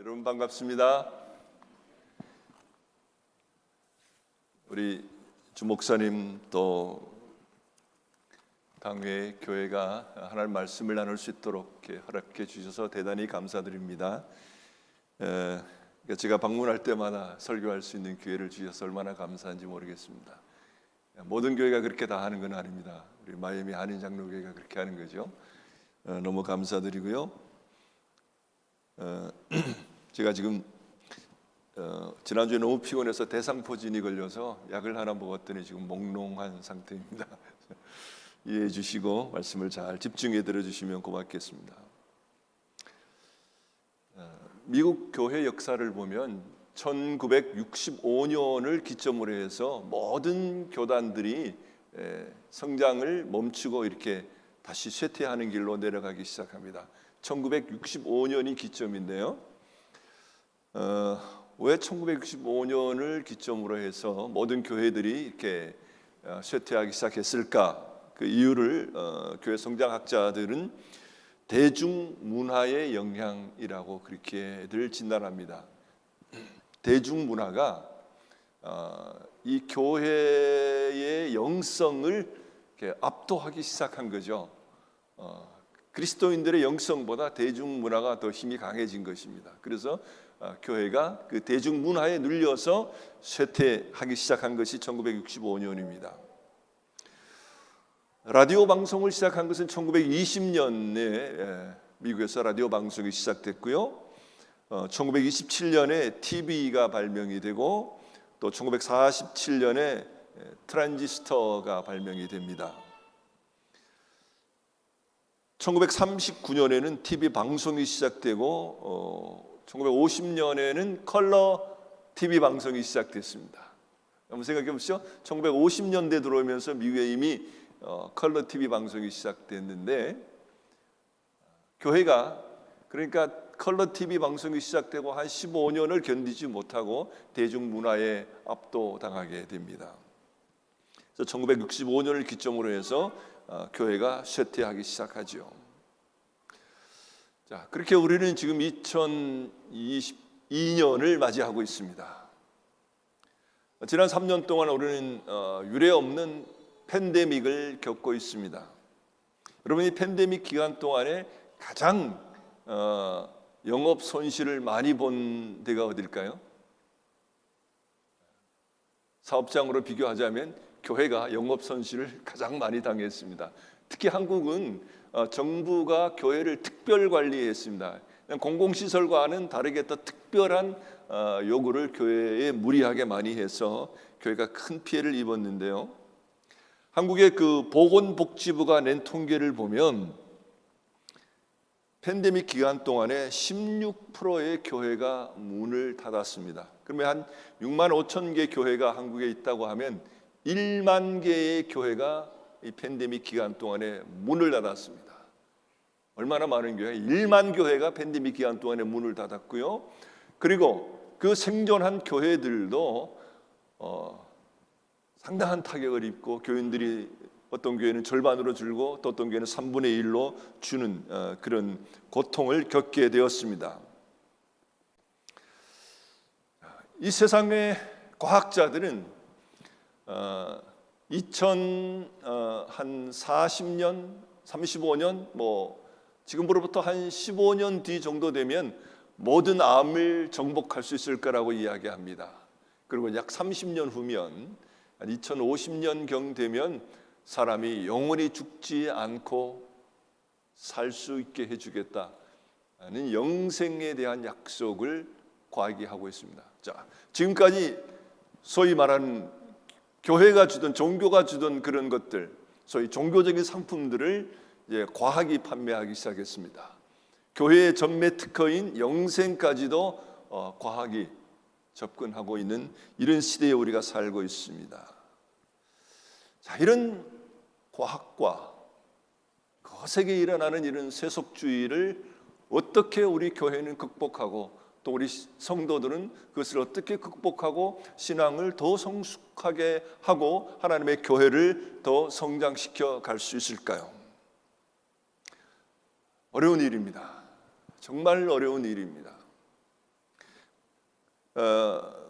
여러분 반갑습니다. 우리 주 목사님 또 당회 교회가 하나님 말씀을 나눌 수 있도록 이렇게 허락해 주셔서 대단히 감사드립니다. 제가 방문할 때마다 설교할 수 있는 기회를 주셔서 얼마나 감사한지 모르겠습니다. 모든 교회가 그렇게 다 하는 건 아닙니다. 우리 마이애미 한인장로교회가 그렇게 하는 거죠. 너무 감사드리고요. 제가 지금 지난주에 너무 피곤해서 대상포진이 걸려서 약을 하나 먹었더니 지금 몽롱한 상태입니다. 이해해 주시고 말씀을 잘 집중해 들어주시면 고맙겠습니다. 미국 교회 역사를 보면 1965년을 기점으로 해서 모든 교단들이 성장을 멈추고 이렇게 다시 쇠퇴하는 길로 내려가기 시작합니다. 1965년이 기점인데요. 왜 1965년을 기점으로 해서 모든 교회들이 이렇게 쇠퇴하기 시작했을까? 그 이유를 교회 성장학자들은 대중문화의 영향이라고 그렇게들 진단합니다. 대중문화가 이 교회의 영성을 이렇게 압도하기 시작한 거죠. 그리스도인들의 영성보다 대중문화가 더 힘이 강해진 것입니다. 그래서 교회가 그 대중문화에 눌려서 쇠퇴하기 시작한 것이 1965년입니다. 라디오 방송을 시작한 것은 1920년에 미국에서 라디오 방송이 시작됐고요. 1927년에 TV가 발명이 되고 또 1947년에 트랜지스터가 발명이 됩니다. 1939년에는 TV 방송이 시작되고 1950년에는 컬러 TV 방송이 시작됐습니다. 한번 생각해 보시죠. 1950년대 들어오면서 미국에 이미 컬러 TV 방송이 시작됐는데 교회가 그러니까 컬러 TV 방송이 시작되고 한 15년을 견디지 못하고 대중문화에 압도당하게 됩니다. 그래서 1965년을 기점으로 해서 교회가 쇠퇴하기 시작하죠. 자, 그렇게 우리는 지금 2022년을 맞이하고 있습니다. 지난 3년 동안 우리는 유례 없는 팬데믹을 겪고 있습니다. 여러분, 이 팬데믹 기간 동안에 가장 영업 손실을 많이 본 데가 어딜까요? 사업장으로 비교하자면 교회가 영업 손실을 가장 많이 당했습니다. 특히 한국은 정부가 교회를 특별 관리했습니다. 공공시설과는 다르게 더 특별한 요구를 교회에 무리하게 많이 해서 교회가 큰 피해를 입었는데요. 한국의 그 보건복지부가 낸 통계를 보면 팬데믹 기간 동안에 16%의 교회가 문을 닫았습니다. 그러면 한 6만 5천 개 교회가 한국에 있다고 하면 1만 개의 교회가 이 팬데믹 기간 동안에 문을 닫았습니다. 얼마나 많은 교회? 1만 교회가 팬데믹 기간 동안에 문을 닫았고요. 그리고 그 생존한 교회들도 상당한 타격을 입고 교인들이 어떤 교회는 절반으로 줄고 또 어떤 교회는 3분의 1로 주는 그런 고통을 겪게 되었습니다. 이 세상의 과학자들은 2040년, 35년, 지금으로부터 한 15년 뒤 정도 되면 모든 암을 정복할 수 있을 거라고 이야기합니다. 그리고 약 30년 후면 2050년경 되면 사람이 영원히 죽지 않고 살 수 있게 해주겠다는 영생에 대한 약속을 과학이 하고 있습니다. 자, 지금까지 소위 말하는 교회가 주던 종교가 주던 그런 것들, 소위 종교적인 상품들을 이제 과학이 판매하기 시작했습니다. 교회의 전매 특허인 영생까지도 과학이 접근하고 있는 이런 시대에 우리가 살고 있습니다. 자, 이런 과학과 거세게 일어나는 이런 세속주의를 어떻게 우리 교회는 극복하고 또 우리 성도들은 그것을 어떻게 극복하고 신앙을 더 성숙하게 하고 하나님의 교회를 더 성장시켜 갈 수 있을까요? 어려운 일입니다. 정말 어려운 일입니다.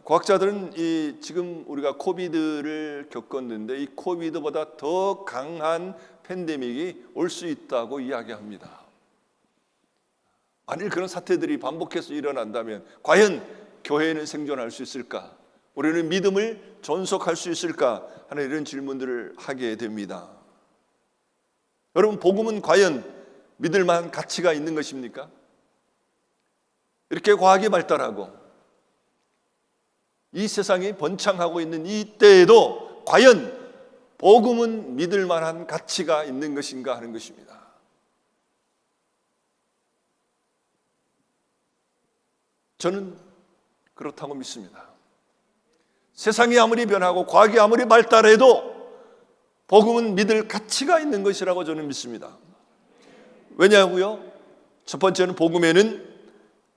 과학자들은 지금 우리가 코비드를 겪었는데 이 코비드보다 더 강한 팬데믹이 올 수 있다고 이야기합니다. 만일 그런 사태들이 반복해서 일어난다면 과연 교회는 생존할 수 있을까? 우리는 믿음을 존속할 수 있을까? 하는 이런 질문들을 하게 됩니다. 여러분, 복음은 과연 믿을 만한 가치가 있는 것입니까? 이렇게 과학이 발달하고 이 세상이 번창하고 있는 이 때에도 과연 복음은 믿을 만한 가치가 있는 것인가 하는 것입니다. 저는 그렇다고 믿습니다. 세상이 아무리 변하고 과학이 아무리 발달해도 복음은 믿을 가치가 있는 것이라고 저는 믿습니다. 왜냐고요? 첫 번째는 복음에는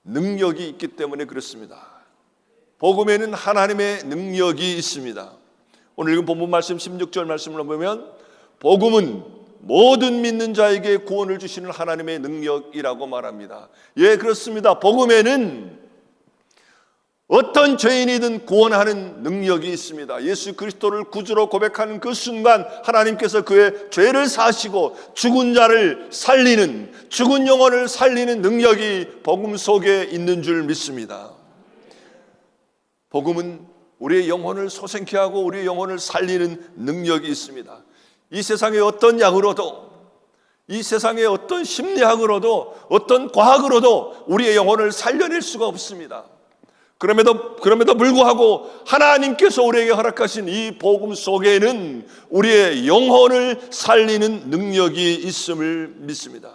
능력이 있기 때문에 그렇습니다. 복음에는 하나님의 능력이 있습니다. 오늘 읽은 본문 말씀 16절 말씀을 보면 복음은 모든 믿는 자에게 구원을 주시는 하나님의 능력이라고 말합니다. 예, 그렇습니다. 복음에는 어떤 죄인이든 구원하는 능력이 있습니다. 예수 그리스도를 구주로 고백하는 그 순간 하나님께서 그의 죄를 사시고 죽은 자를 살리는, 죽은 영혼을 살리는 능력이 복음 속에 있는 줄 믿습니다. 복음은 우리의 영혼을 소생케 하고 우리의 영혼을 살리는 능력이 있습니다. 이 세상의 어떤 약으로도, 이 세상의 어떤 심리학으로도, 어떤 과학으로도 우리의 영혼을 살려낼 수가 없습니다. 그럼에도 불구하고 하나님께서 우리에게 허락하신 이 복음 속에는 우리의 영혼을 살리는 능력이 있음을 믿습니다.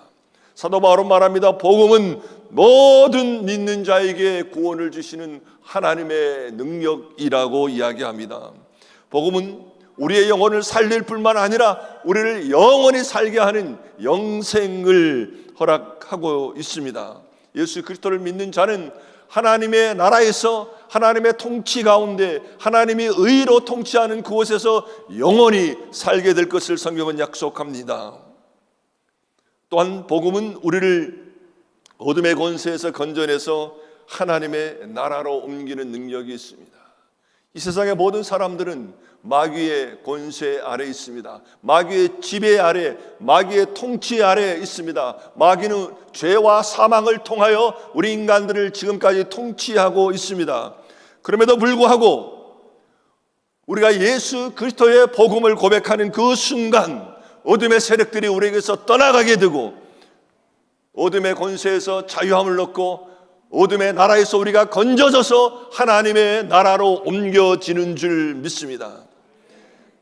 사도 바울은 말합니다. 복음은 모든 믿는 자에게 구원을 주시는 하나님의 능력이라고 이야기합니다. 복음은 우리의 영혼을 살릴 뿐만 아니라 우리를 영원히 살게 하는 영생을 허락하고 있습니다. 예수 그리스도를 믿는 자는 하나님의 나라에서 하나님의 통치 가운데 하나님이 의로 통치하는 그곳에서 영원히 살게 될 것을 성경은 약속합니다. 또한 복음은 우리를 어둠의 권세에서 건져내서 하나님의 나라로 옮기는 능력이 있습니다. 이 세상의 모든 사람들은 마귀의 권세 아래 있습니다. 마귀의 지배 아래, 마귀의 통치 아래 있습니다. 마귀는 죄와 사망을 통하여 우리 인간들을 지금까지 통치하고 있습니다. 그럼에도 불구하고 우리가 예수 그리스도의 복음을 고백하는 그 순간 어둠의 세력들이 우리에게서 떠나가게 되고 어둠의 권세에서 자유함을 얻고 어둠의 나라에서 우리가 건져져서 하나님의 나라로 옮겨지는 줄 믿습니다.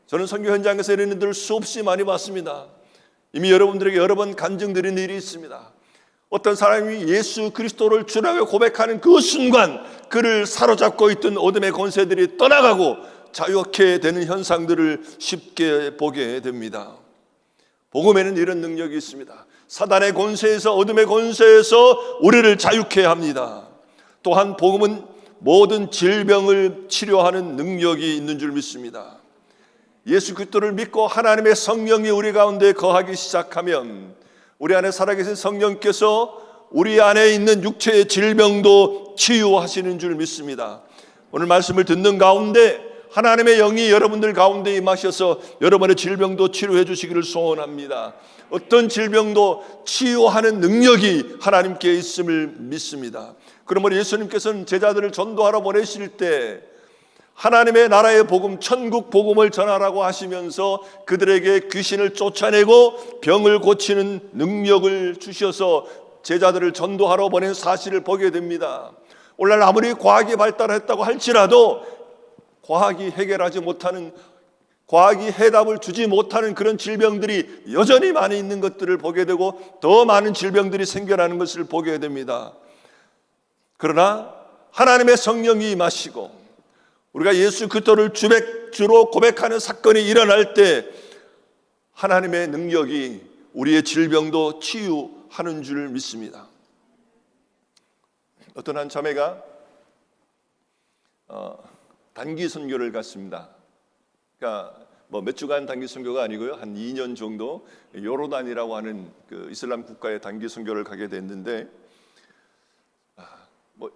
저는 선교 현장에서 이런 일들을 수없이 많이 봤습니다. 이미 여러분들에게 여러 번 간증드린 일이 있습니다. 어떤 사람이 예수 그리스도를 주라고 고백하는 그 순간 그를 사로잡고 있던 어둠의 권세들이 떠나가고 자유케 되는 현상들을 쉽게 보게 됩니다. 복음에는 이런 능력이 있습니다. 사단의 권세에서 어둠의 권세에서 우리를 자유케 합니다. 또한 복음은 모든 질병을 치료하는 능력이 있는 줄 믿습니다. 예수 그리스도를 믿고 하나님의 성령이 우리 가운데 거하기 시작하면 우리 안에 살아계신 성령께서 우리 안에 있는 육체의 질병도 치유하시는 줄 믿습니다. 오늘 말씀을 듣는 가운데 하나님의 영이 여러분들 가운데 임하셔서 여러분의 질병도 치료해 주시기를 소원합니다. 어떤 질병도 치유하는 능력이 하나님께 있음을 믿습니다. 그러므로 예수님께서는 제자들을 전도하러 보내실 때 하나님의 나라의 복음, 천국 복음을 전하라고 하시면서 그들에게 귀신을 쫓아내고 병을 고치는 능력을 주셔서 제자들을 전도하러 보낸 사실을 보게 됩니다. 오늘날 아무리 과학이 발달했다고 할지라도 과학이 해결하지 못하는, 과학이 해답을 주지 못하는 그런 질병들이 여전히 많이 있는 것들을 보게 되고 더 많은 질병들이 생겨나는 것을 보게 됩니다. 그러나 하나님의 성령이 임하시고 우리가 예수 그리스도를 주로 고백하는 사건이 일어날 때 하나님의 능력이 우리의 질병도 치유하는 줄 믿습니다. 어떤 한 자매가 단기 선교를 갔습니다. 그러니까 몇 주간 단기 선교가 아니고요, 한 2년 정도 요르단이라고 하는 그 이슬람 국가의 단기 선교를 가게 됐는데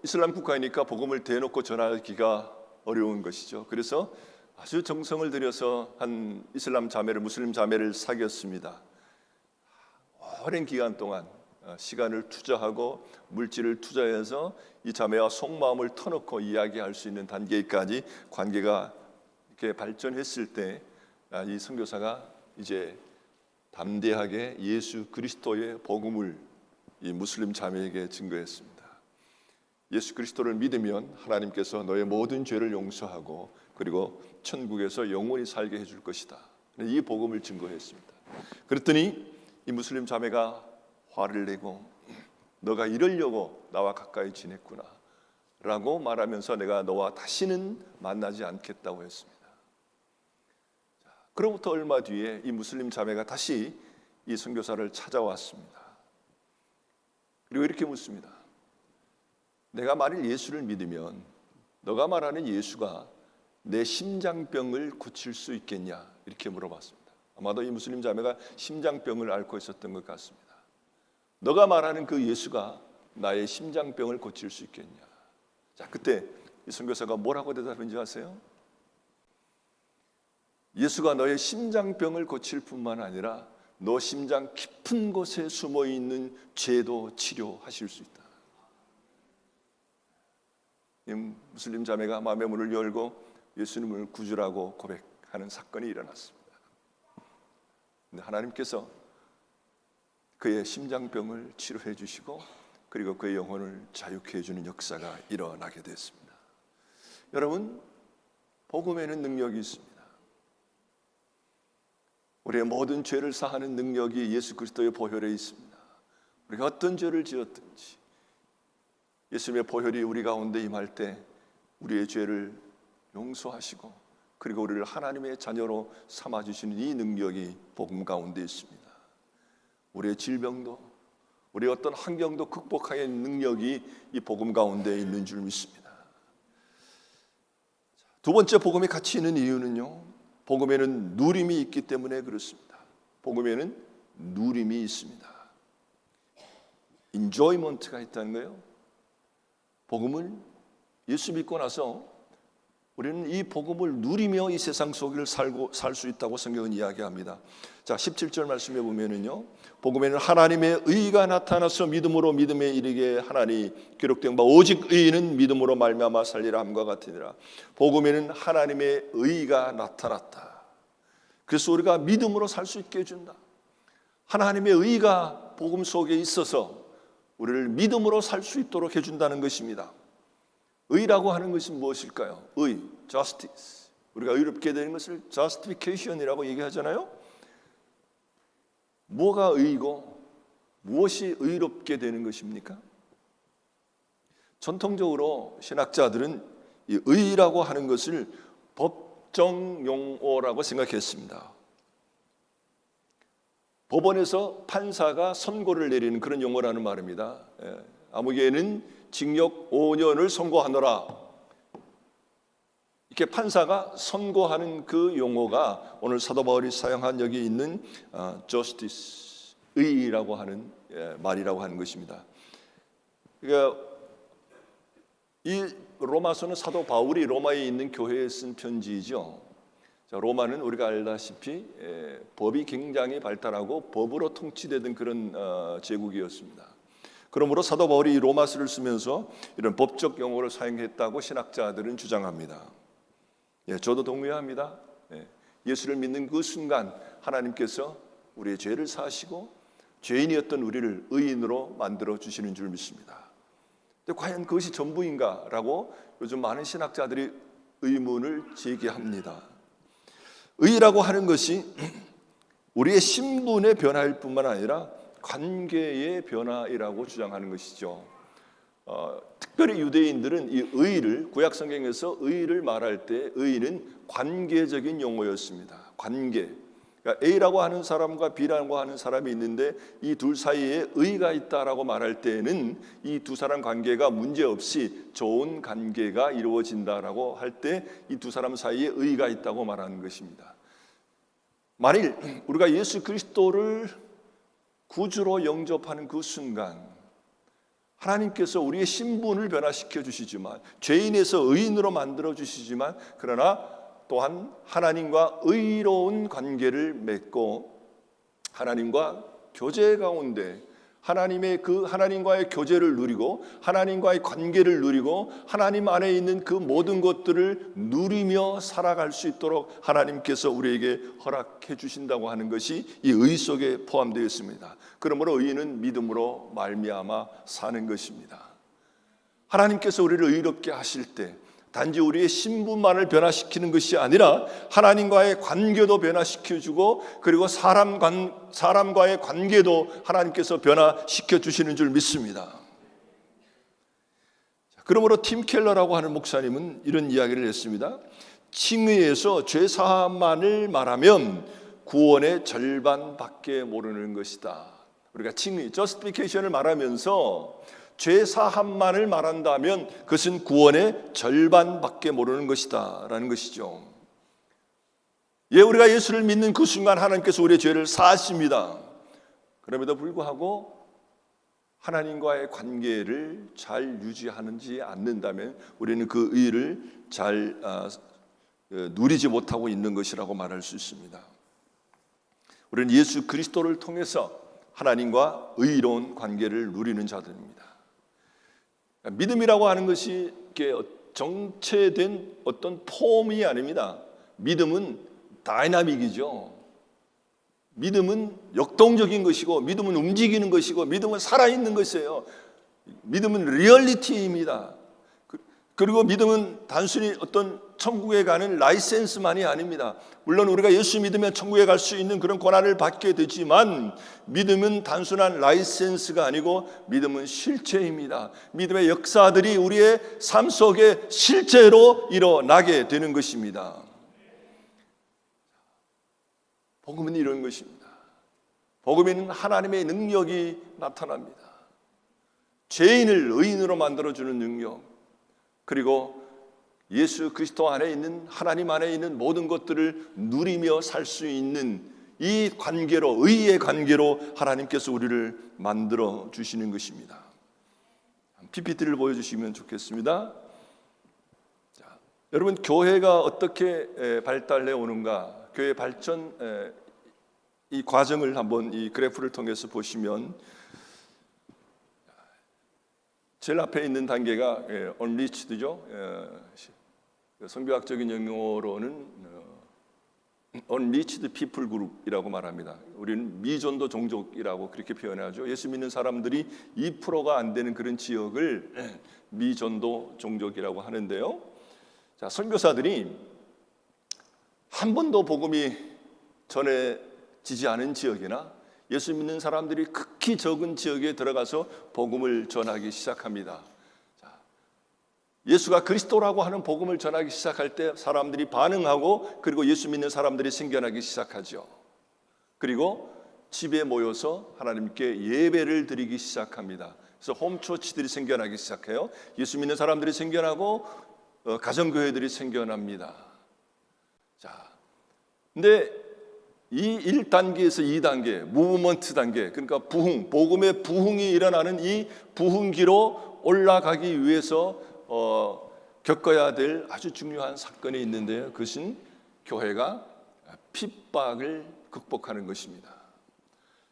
이슬람 국가이니까 복음을 대놓고 전하기가 어려운 것이죠. 그래서 아주 정성을 들여서 한 이슬람 자매를, 무슬림 자매를 사귀었습니다. 오랜 기간 동안 시간을 투자하고 물질을 투자해서 이 자매와 속마음을 터놓고 이야기할 수 있는 단계까지 관계가 이렇게 발전했을 때 이 선교사가 이제 담대하게 예수 그리스도의 복음을 이 무슬림 자매에게 증거했습니다. 예수 그리스도를 믿으면 하나님께서 너의 모든 죄를 용서하고 그리고 천국에서 영원히 살게 해줄 것이다. 이 복음을 증거했습니다. 그랬더니 이 무슬림 자매가 화를 내고 너가 이러려고 나와 가까이 지냈구나 라고 말하면서 내가 너와 다시는 만나지 않겠다고 했습니다. 그로부터 얼마 뒤에 이 무슬림 자매가 다시 이 선교사를 찾아왔습니다. 그리고 이렇게 묻습니다. 내가 만일 예수를 믿으면 너가 말하는 예수가 내 심장병을 고칠 수 있겠냐? 이렇게 물어봤습니다. 아마도 이 무슬림 자매가 심장병을 앓고 있었던 것 같습니다. 너가 말하는 그 예수가 나의 심장병을 고칠 수 있겠냐? 자, 그때 이 선교사가 뭐라고 대답했는지 아세요? 예수가 너의 심장병을 고칠 뿐만 아니라 너 심장 깊은 곳에 숨어 있는 죄도 치료하실 수 있다. 이 무슬림 자매가 마음의 문을 열고 예수님을 구주라고 고백하는 사건이 일어났습니다. 근데 하나님께서 그의 심장병을 치료해 주시고 그리고 그의 영혼을 자유케 해주는 역사가 일어나게 됐습니다. 여러분, 복음에는 능력이 있습니다. 우리의 모든 죄를 사하는 능력이 예수 그리스도의 보혈에 있습니다. 우리가 어떤 죄를 지었든지 예수님의 보혈이 우리 가운데 임할 때 우리의 죄를 용서하시고 그리고 우리를 하나님의 자녀로 삼아주시는 이 능력이 복음 가운데 있습니다. 우리의 질병도 우리의 어떤 환경도 극복하는 능력이 이 복음 가운데 있는 줄 믿습니다. 두 번째 복음이 같이 있는 이유는요, 복음에는 누림이 있기 때문에 그렇습니다. 복음에는 누림이 있습니다. enjoyment가 있다는 거예요. 복음을 예수 믿고 나서 우리는 이 복음을 누리며 이 세상 속을 살 수 있다고 성경은 이야기합니다. 자, 17절 말씀에 보면은요, 복음에는 하나님의 의가 나타나서 믿음으로 믿음에 이르게 하나니 기록된 바 오직 의인은 믿음으로 말미암아 살리라 함과 같으니라. 복음에는 하나님의 의가 나타났다. 그래서 우리가 믿음으로 살 수 있게 해준다. 하나님의 의가 복음 속에 있어서 우리를 믿음으로 살 수 있도록 해준다는 것입니다. 의라고 하는 것은 무엇일까요? 의, justice. 우리가 의롭게 되는 것을 justification이라고 얘기하잖아요. 뭐가 의이고 무엇이 의롭게 되는 것입니까? 전통적으로 신학자들은 이 의라고 하는 것을 법정 용어라고 생각했습니다. 법원에서 판사가 선고를 내리는 그런 용어라는 말입니다. 아무개는 징역 5년을 선고하노라. 이렇게 판사가 선고하는 그 용어가 오늘 사도 바울이 사용한 여기 있는 justice, 의라고 하는 말이라고 하는 것입니다. 그러니까 이 로마서는 사도 바울이 로마에 있는 교회에 쓴 편지이죠. 로마는 우리가 알다시피 법이 굉장히 발달하고 법으로 통치되던 그런 제국이었습니다. 그러므로 사도 바울이 로마서를 쓰면서 이런 법적 용어를 사용했다고 신학자들은 주장합니다. 저도 동의합니다. 예수를 믿는 그 순간 하나님께서 우리의 죄를 사하시고 죄인이었던 우리를 의인으로 만들어 주시는 줄 믿습니다. 근데 과연 그것이 전부인가라고 요즘 많은 신학자들이 의문을 제기합니다. 의라고 하는 것이 우리의 신분의 변화일 뿐만 아니라 관계의 변화이라고 주장하는 것이죠. 특별히 유대인들은 이 의를 구약 성경에서 의를 말할 때 의는 관계적인 용어였습니다. 관계. 그러니까 A라고 하는 사람과 B라고 하는 사람이 있는데 이 둘 사이에 의가 있다라고 말할 때는 이 두 사람 관계가 문제없이 좋은 관계가 이루어진다라고 할 때 이 두 사람 사이에 의가 있다고 말하는 것입니다. 만일 우리가 예수 그리스도를 구주로 영접하는 그 순간 하나님께서 우리의 신분을 변화시켜 주시지만, 죄인에서 의인으로 만들어 주시지만, 그러나 또한 하나님과 의로운 관계를 맺고 하나님과 교제 가운데 하나님과의 교제를 누리고 하나님과의 관계를 누리고 하나님 안에 있는 그 모든 것들을 누리며 살아갈 수 있도록 하나님께서 우리에게 허락해 주신다고 하는 것이 이 의 속에 포함되어 있습니다. 그러므로 의인은 믿음으로 말미암아 사는 것입니다. 하나님께서 우리를 의롭게 하실 때 단지 우리의 신분만을 변화시키는 것이 아니라 하나님과의 관계도 변화시켜주고, 그리고 사람과의 관계도 하나님께서 변화시켜 주시는 줄 믿습니다. 그러므로 팀 켈러라고 하는 목사님은 이런 이야기를 했습니다. 칭의에서 죄 사함만을 말하면 구원의 절반밖에 모르는 것이다. 우리가 칭의, justification을 말하면서 죄 사함만을 말한다면 그것은 구원의 절반밖에 모르는 것이다 라는 것이죠. 우리가 예수를 믿는 그 순간 하나님께서 우리의 죄를 사하십니다. 그럼에도 불구하고 하나님과의 관계를 잘 유지하는지 않는다면 우리는 그 의를 잘 누리지 못하고 있는 것이라고 말할 수 있습니다. 우리는 예수 그리스도를 통해서 하나님과 의로운 관계를 누리는 자들입니다. 믿음이라고 하는 것이 정체된 어떤 폼이 아닙니다. 믿음은 다이나믹이죠. 믿음은 역동적인 것이고, 믿음은 움직이는 것이고, 믿음은 살아있는 것이에요. 믿음은 리얼리티입니다. 그리고 믿음은 단순히 어떤 천국에 가는 라이센스만이 아닙니다. 물론 우리가 예수 믿으면 천국에 갈 수 있는 그런 권한을 받게 되지만, 믿음은 단순한 라이센스가 아니고 믿음은 실체입니다. 믿음의 역사들이 우리의 삶 속에 실제로 일어나게 되는 것입니다. 복음은 이런 것입니다. 복음에는 하나님의 능력이 나타납니다. 죄인을 의인으로 만들어주는 능력, 그리고 예수 그리스도 안에 있는, 하나님 안에 있는 모든 것들을 누리며 살 수 있는 이 관계로, 의의 관계로 하나님께서 우리를 만들어 주시는 것입니다. PPT를 보여주시면 좋겠습니다. 자, 여러분, 교회가 어떻게 발달해 오는가, 교회 발전 이 과정을 한번 이 그래프를 통해서 보시면, 제일 앞에 있는 단계가 unreached죠. 성교학적인 용어로는 unreached people group이라고 말합니다. 우리는 미전도 종족이라고 그렇게 표현하죠. 예수 믿는 사람들이 2%가 안 되는 그런 지역을 미전도 종족이라고 하는데요. 자, 선교사들이 한 번도 복음이 전해지지 않은 지역이나 예수 믿는 사람들이 극히 적은 지역에 들어가서 복음을 전하기 시작합니다. 예수가 그리스도라고 하는 복음을 전하기 시작할 때 사람들이 반응하고, 그리고 예수 믿는 사람들이 생겨나기 시작하죠. 그리고 집에 모여서 하나님께 예배를 드리기 시작합니다. 그래서 홈처치들이 생겨나기 시작해요. 예수 믿는 사람들이 생겨나고 가정교회들이 생겨납니다. 자, 근데 이 1단계에서 2단계, 무브먼트 단계, 그러니까 부흥, 복음의 부흥이 일어나는 이 부흥기로 올라가기 위해서 겪어야 될 아주 중요한 사건이 있는데요. 그것은 교회가 핍박을 극복하는 것입니다.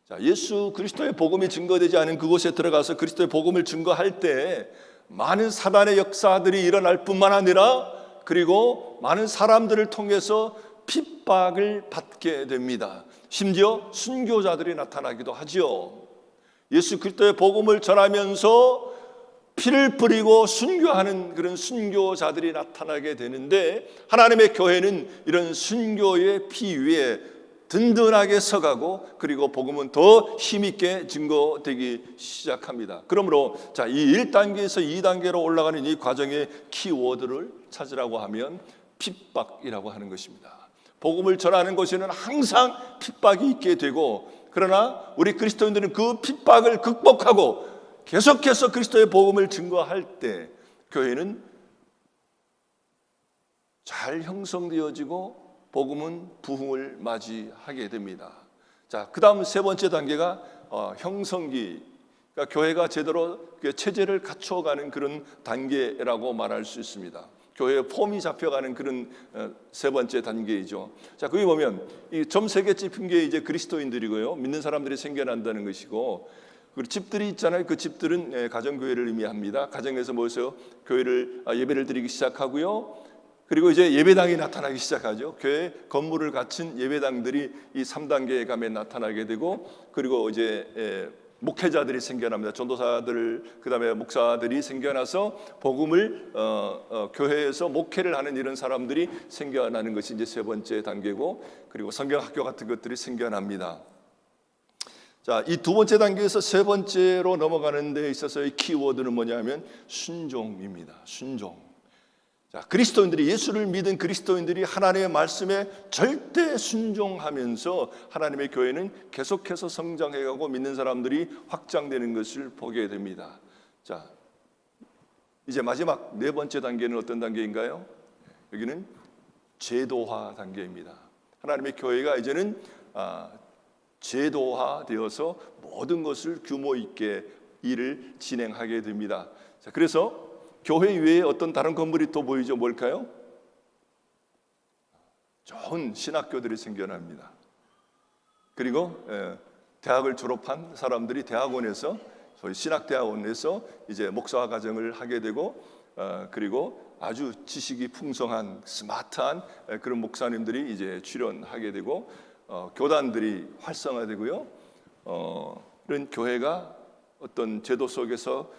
자, 예수 그리스도의 복음이 증거되지 않은 그곳에 들어가서 그리스도의 복음을 증거할 때 많은 사단의 역사들이 일어날 뿐만 아니라, 그리고 많은 사람들을 통해서 핍박을 받게 됩니다. 심지어 순교자들이 나타나기도 하죠. 예수 그리스도의 복음을 전하면서 피를 뿌리고 순교하는 그런 순교자들이 나타나게 되는데, 하나님의 교회는 이런 순교의 피 위에 든든하게 서가고, 그리고 복음은 더 힘있게 증거되기 시작합니다. 그러므로 자, 이 1단계에서 2단계로 올라가는 이 과정의 키워드를 찾으라고 하면 핍박이라고 하는 것입니다. 복음을 전하는 곳에는 항상 핍박이 있게 되고, 그러나 우리 그리스도인들은 그 핍박을 극복하고 계속해서 그리스도의 복음을 증거할 때 교회는 잘 형성되어지고 복음은 부흥을 맞이하게 됩니다. 자, 그 다음 세 번째 단계가 형성기, 그러니까 교회가 제대로 체제를 갖춰가는 그런 단계라고 말할 수 있습니다. 교회의 폼이 잡혀가는 그런 세 번째 단계이죠. 자, 거기 보면 이 점 세 개 짚은 게 이제 그리스도인들이고요. 믿는 사람들이 생겨난다는 것이고, 그리고 집들이 있잖아요. 그 집들은 가정교회를 의미합니다. 가정에서 모여서 교회를 예배를 드리기 시작하고요. 그리고 이제 예배당이 나타나기 시작하죠. 교회 건물을 갖춘 예배당들이 이 3단계에 가면 나타나게 되고, 그리고 이제 목회자들이 생겨납니다. 전도사들, 그다음에 목사들이 생겨나서 복음을 교회에서 목회를 하는 이런 사람들이 생겨나는 것이 이제 세 번째 단계고, 그리고 성경학교 같은 것들이 생겨납니다. 자, 이 두 번째 단계에서 세 번째로 넘어가는 데 있어서의 키워드는 뭐냐면 순종입니다. 순종. 자, 그리스도인들이, 예수를 믿은 그리스도인들이 하나님의 말씀에 절대 순종하면서 하나님의 교회는 계속해서 성장해가고 믿는 사람들이 확장되는 것을 보게 됩니다. 자, 이제 마지막 네 번째 단계는 어떤 단계인가요? 여기는 제도화 단계입니다. 하나님의 교회가 이제는 제도화되어서 모든 것을 규모 있게 일을 진행하게 됩니다. 자, 그래서 교회 외에 어떤 다른 건물이 또 보이죠? 뭘까요? 좋은 신학교들이 생겨납니다. 그리고 대학을 졸업한 사람들이 대학원에서, 소위 신학대학원에서 이제 목사 과정을 하게 되고, 그리고 아주 지식이 풍성한 스마트한 그런 목사님들이 이제 출연하게 되고, 교단들이 활성화되고요. 이런 교회가 어떤 제도 속에서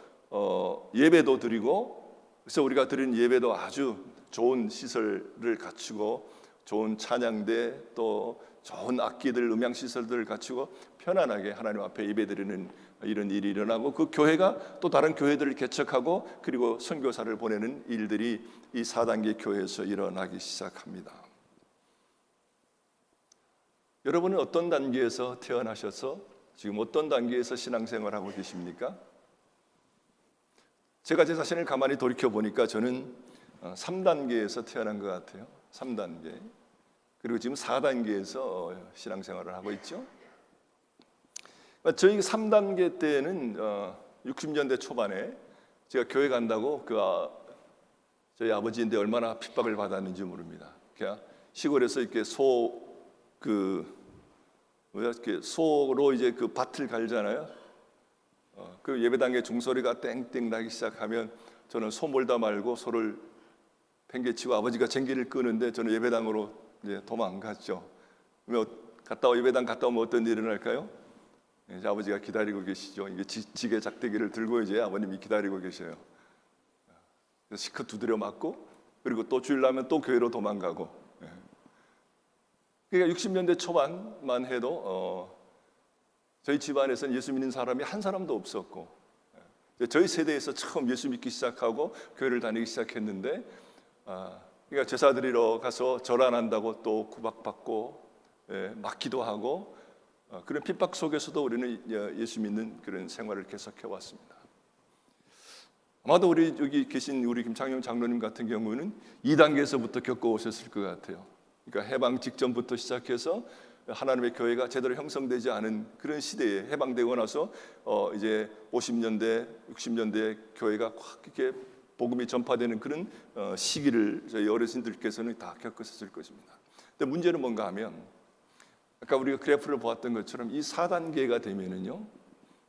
예배도 드리고, 그래서 우리가 드리는 예배도 아주 좋은 시설을 갖추고, 좋은 찬양대, 또 좋은 악기들, 음향 시설들을 갖추고 편안하게 하나님 앞에 예배드리는 이런 일이 일어나고, 그 교회가 또 다른 교회들을 개척하고, 그리고 선교사를 보내는 일들이 이 4단계 교회에서 일어나기 시작합니다. 여러분은 어떤 단계에서 태어나셔서 지금 어떤 단계에서 신앙생활하고 계십니까? 제가 제 자신을 가만히 돌이켜 보니까 저는 3단계에서 태어난 것 같아요. 3단계. 그리고 지금 4단계에서 신앙생활을 하고 있죠. 저희 3단계 때는 60년대 초반에 제가 교회 간다고 저희 아버지인데 얼마나 핍박을 받았는지 모릅니다. 그냥 시골에서 이렇게 소로 이제 그 밭을 갈잖아요. 그 예배당의 종소리가 땡땡 나기 시작하면 저는 소 몰다 말고 소를 팽개치고, 아버지가 쟁기를 끄는데 저는 예배당으로 이제 도망갔죠. 예배당 갔다 오면 어떤 일이 일어날까요? 이제 아버지가 기다리고 계시죠. 이게 지게 작대기를 들고 이제 아버님이 기다리고 계셔요. 시컷 두드려 맞고, 그리고 또 주일나면 또 교회로 도망가고. 그러니까 60년대 초반만 해도 저희 집안에서는 예수 믿는 사람이 한 사람도 없었고, 저희 세대에서 처음 예수 믿기 시작하고 교회를 다니기 시작했는데, 그러니까 제사 드리러 가서 절 안 한다고 또 구박받고 맞기도 하고, 그런 핍박 속에서도 우리는 예수 믿는 그런 생활을 계속해 왔습니다. 아마도 우리 여기 계신 우리 김창영 장로님 같은 경우는 2단계에서부터 겪어오셨을 것 같아요. 그러니까 해방 직전부터 시작해서 하나님의 교회가 제대로 형성되지 않은 그런 시대에 해방되고 나서 이제 50년대, 60년대 교회가 확 이렇게 복음이 전파되는 그런 시기를 저희 어르신들께서는 다 겪으셨을 것입니다. 근데 문제는 뭔가 하면, 아까 우리가 그래프를 보았던 것처럼 이 4단계가 되면은요,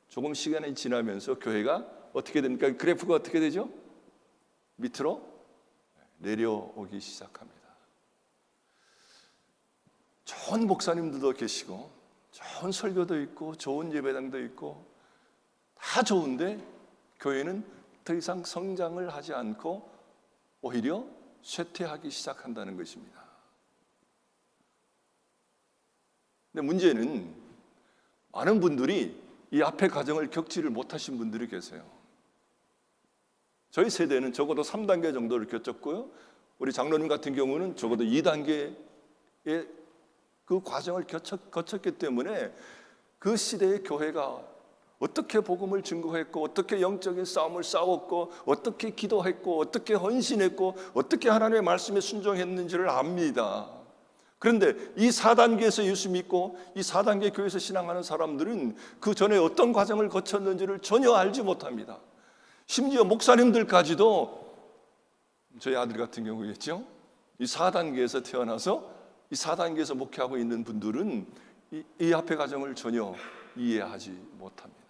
조금 시간이 지나면서 교회가 어떻게 됩니까? 그래프가 어떻게 되죠? 밑으로 내려오기 시작합니다. 좋은 목사님들도 계시고, 좋은 설교도 있고, 좋은 예배당도 있고, 다 좋은데 교회는 더 이상 성장을 하지 않고 오히려 쇠퇴하기 시작한다는 것입니다. 근데 문제는 많은 분들이 이 앞의 과정을 겪지를 못하신 분들이 계세요. 저희 세대는 적어도 3단계 정도를 겪었고요, 우리 장로님 같은 경우는 적어도 2단계의 그 과정을 거쳤기 때문에 그 시대의 교회가 어떻게 복음을 증거했고, 어떻게 영적인 싸움을 싸웠고, 어떻게 기도했고, 어떻게 헌신했고, 어떻게 하나님의 말씀에 순종했는지를 압니다. 그런데 이 4단계에서 예수 믿고 이 4단계 교회에서 신앙하는 사람들은 그 전에 어떤 과정을 거쳤는지를 전혀 알지 못합니다. 심지어 목사님들까지도, 저희 아들 같은 경우겠죠, 이 4단계에서 태어나서 이 4단계에서 목회하고 있는 분들은 이 앞의 과정을 전혀 이해하지 못합니다.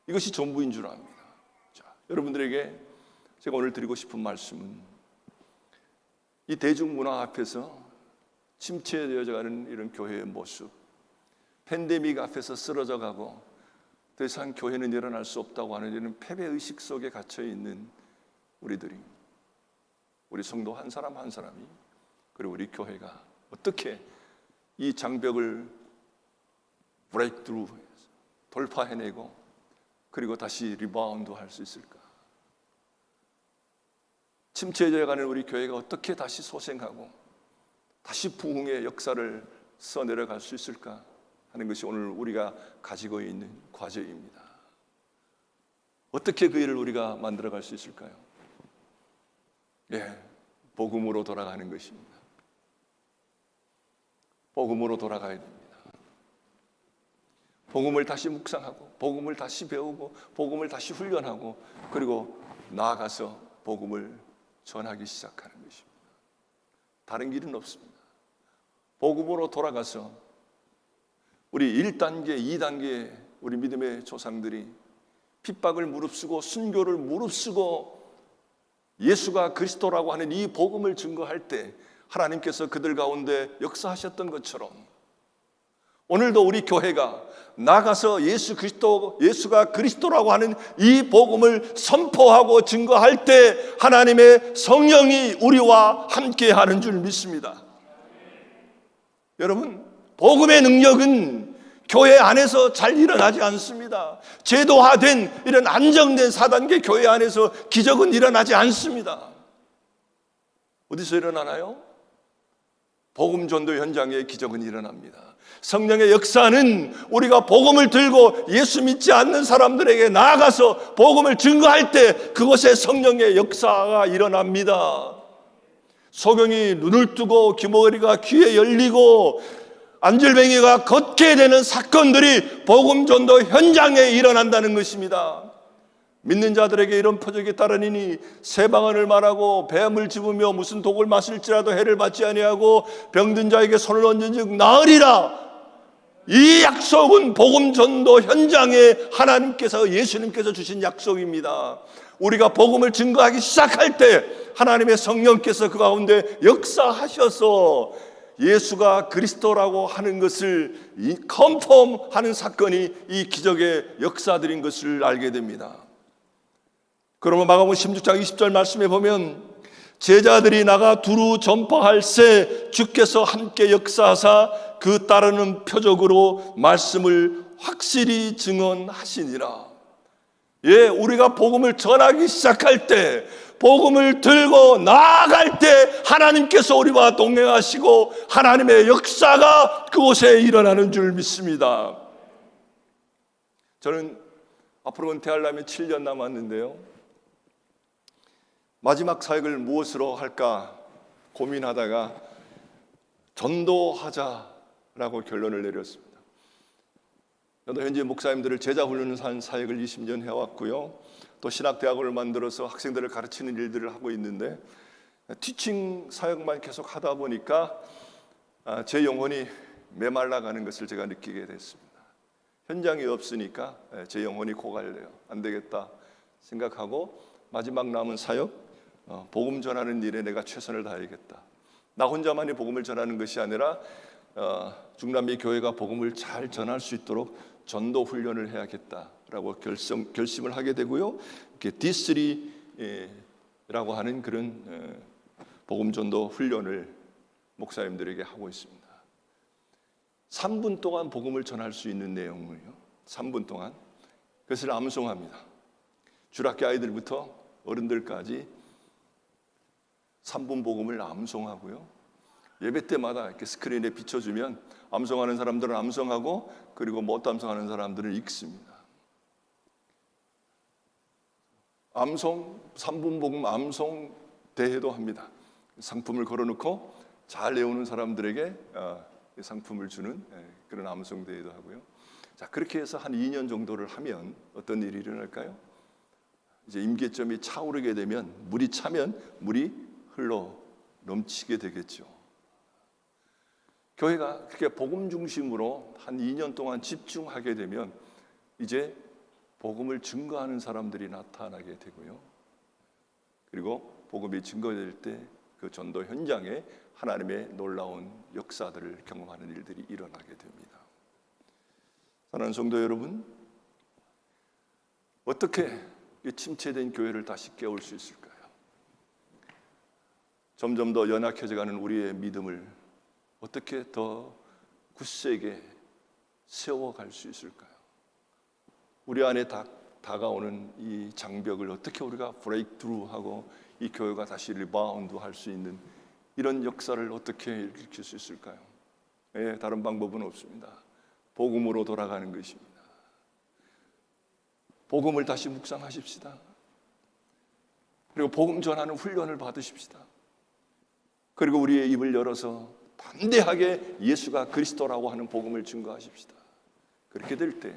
이것이 전부인 줄 압니다. 자, 여러분들에게 제가 오늘 드리고 싶은 말씀은, 이 대중문화 앞에서 침체되어가는 이런 교회의 모습, 팬데믹 앞에서 쓰러져 가고 더 이상 교회는 일어날 수 없다고 하는 이런 패배의식 속에 갇혀 있는 우리들이, 우리 성도 한 사람 한 사람이, 그리고 우리 교회가 어떻게 이 장벽을 브레이크트루, 돌파해내고 그리고 다시 리바운드 할 수 있을까? 침체되어가는 우리 교회가 어떻게 다시 소생하고 다시 부흥의 역사를 써내려갈 수 있을까 하는 것이 오늘 우리가 가지고 있는 과제입니다. 어떻게 그 일을 우리가 만들어갈 수 있을까요? 복음으로 돌아가는 것입니다. 복음으로 돌아가야 됩니다. 복음을 다시 묵상하고, 복음을 다시 배우고, 복음을 다시 훈련하고, 그리고 나아가서 복음을 전하기 시작하는 것입니다. 다른 길은 없습니다. 복음으로 돌아가서 우리 1단계, 2단계 우리 믿음의 조상들이 핍박을 무릅쓰고 순교를 무릅쓰고 예수가 그리스도라고 하는 이 복음을 증거할 때 하나님께서 그들 가운데 역사하셨던 것처럼, 오늘도 우리 교회가 나가서 예수가 그리스도라고 하는 이 복음을 선포하고 증거할 때 하나님의 성령이 우리와 함께 하는 줄 믿습니다. 여러분, 복음의 능력은 교회 안에서 잘 일어나지 않습니다. 제도화된 이런 안정된 4단계 교회 안에서 기적은 일어나지 않습니다. 어디서 일어나나요? 복음 전도 현장에 기적은 일어납니다. 성령의 역사는 우리가 복음을 들고 예수 믿지 않는 사람들에게 나아가서 복음을 증거할 때 그곳에 성령의 역사가 일어납니다. 소경이 눈을 뜨고 귀머거리가 귀에 열리고 안질뱅이가 걷게 되는 사건들이 복음 전도 현장에 일어난다는 것입니다. 믿는 자들에게 이런 표적이 따르니니 새 방언을 말하고 뱀을 집으며 무슨 독을 마실지라도 해를 받지 아니하고 병든 자에게 손을 얹은즉 나으리라. 이 약속은 복음 전도 현장에 하나님께서, 예수님께서 주신 약속입니다. 우리가 복음을 증거하기 시작할 때 하나님의 성령께서 그 가운데 역사하셔서 예수가 그리스도라고 하는 것을 컨펌하는 사건이 이 기적의 역사들인 것을 알게 됩니다. 그러면 마가복음 16장 20절 말씀에 보면, 제자들이 나가 두루 전파할새 주께서 함께 역사하사 그 따르는 표적으로 말씀을 확실히 증언하시니라. 우리가 복음을 전하기 시작할 때, 복음을 들고 나아갈 때 하나님께서 우리와 동행하시고 하나님의 역사가 그곳에 일어나는 줄 믿습니다. 저는 앞으로 은퇴하려면 7년 남았는데요, 마지막 사역을 무엇으로 할까 고민하다가 전도하자라고 결론을 내렸습니다. 저도 현재 목사님들을 제자 훈련을 한 사역을 20년 해왔고요, 또 신학대학을 만들어서 학생들을 가르치는 일들을 하고 있는데, 티칭 사역만 계속 하다 보니까 제 영혼이 메말라가는 것을 제가 느끼게 됐습니다. 현장이 없으니까 제 영혼이 고갈돼요. 안 되겠다 생각하고 마지막 남은 사역, 복음 전하는 일에 내가 최선을 다하겠다. 나 혼자만이 복음을 전하는 것이 아니라 중남미 교회가 복음을 잘 전할 수 있도록 전도 훈련을 해야겠다라고 결심을 하게 되고요, 이렇게 D3라고 하는 그런 복음 전도 훈련을 목사님들에게 하고 있습니다. 3분 동안 복음을 전할 수 있는 내용을요, 3분 동안 그것을 암송합니다. 줄학교 아이들부터 어른들까지 3분 복음을 암송하고요, 예배 때마다 이렇게 스크린에 비춰주면 암송하는 사람들은 암송하고, 그리고 못 암송하는 사람들은 읽습니다. 암송, 3분 복음 암송 대회도 합니다. 상품을 걸어놓고 잘 외우는 사람들에게 상품을 주는 그런 암송 대회도 하고요. 자, 그렇게 해서 한 2년 정도를 하면 어떤 일이 일어날까요? 이제 임계점이 차오르게 되면, 물이 차면 물이 흘러 넘치게 되겠죠. 교회가 그렇게 복음 중심으로 한 2년 동안 집중하게 되면 이제 복음을 증거하는 사람들이 나타나게 되고요. 그리고 복음이 증거될 때 그 전도 현장에 하나님의 놀라운 역사들을 경험하는 일들이 일어나게 됩니다. 사랑하는 성도 여러분, 어떻게 이 침체된 교회를 다시 깨울 수 있을까요? 점점 더 연약해져가는 우리의 믿음을 어떻게 더 굳세게 세워갈 수 있을까요? 우리 안에 다가오는 이 장벽을 어떻게 우리가 브레이크 드루하고 이 교회가 다시 리바운드 할 수 있는 이런 역사를 어떻게 일으킬 수 있을까요? 다른 방법은 없습니다. 복음으로 돌아가는 것입니다. 복음을 다시 묵상하십시다. 그리고 복음 전하는 훈련을 받으십시다. 그리고 우리의 입을 열어서 담대하게 예수가 그리스도라고 하는 복음을 증거하십시다. 그렇게 될 때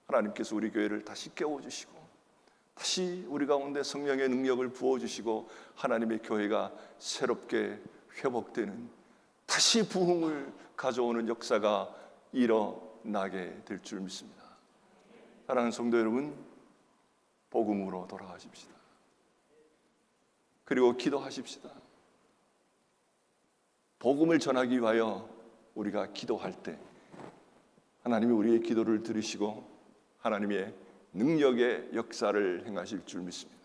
하나님께서 우리 교회를 다시 깨워주시고 다시 우리 가운데 성령의 능력을 부어주시고 하나님의 교회가 새롭게 회복되는, 다시 부흥을 가져오는 역사가 일어나게 될 줄 믿습니다. 사랑하는 성도 여러분, 복음으로 돌아가십시다. 그리고 기도하십시다. 복음을 전하기 위하여 우리가 기도할 때 하나님이 우리의 기도를 들으시고 하나님의 능력의 역사를 행하실 줄 믿습니다.